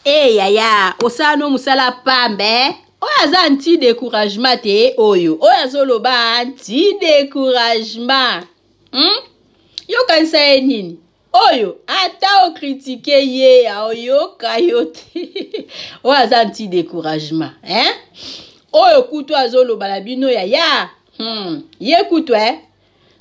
Eh yaya, osano musala pambe. Oya anti découragement te oyo. Oya zoloba anti découragement. Yo kansa nini? Oyo, ata o critiquer ye oyo kayote. Oya anti découragement, Oyo kutu azoloba la bino yaya. Ye kutu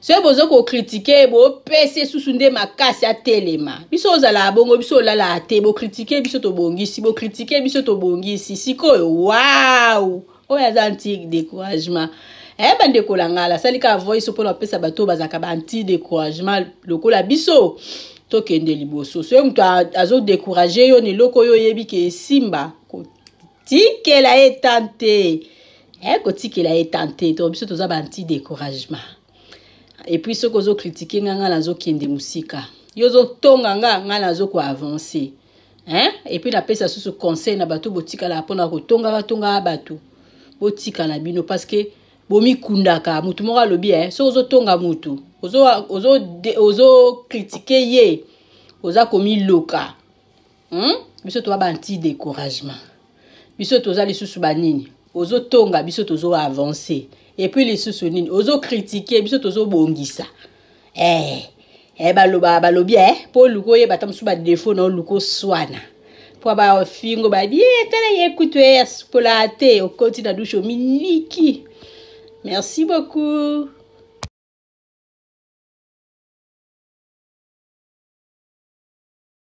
Se bozo ko critiquer bo pese susunde makasi a telema. Biso ozala bongo biso lala te bo critiquer biso to bongisi bo critiquer biso to bongisi sikoyo wow. Oya anti découragement. Bande kolangala salika voice pour la pesa bato bazaka ba anti découragement lokola biso to kende liboso. So mtu azo décourager yo ni loko yo yebi ke simba ko tikela etante. Ko tikela etante to biso to za ba anti découragement. Et puis ce que vous critiquez nga nazo kende musika yozo tonga nga nazo ko avancer et puis la pesa sous conseil na bato botika la pona ko tonga bato botika la bino parce que bomi kundaka mutu moko lobi so ozo tonga mutu ozo critiquer ye oza komi loka biso to ba anti découragement biso to za lisusu banini ozo tonga biso to zo avancer. Et puis les sous-sounis, ozo critiquer, biso tozo bongisa. Balobi, pour luko ye batam sou ba défaut non luko swana. Pour ba fingo ba di, tala yekutu pour la te, au côté da douche au miniki. Merci beaucoup.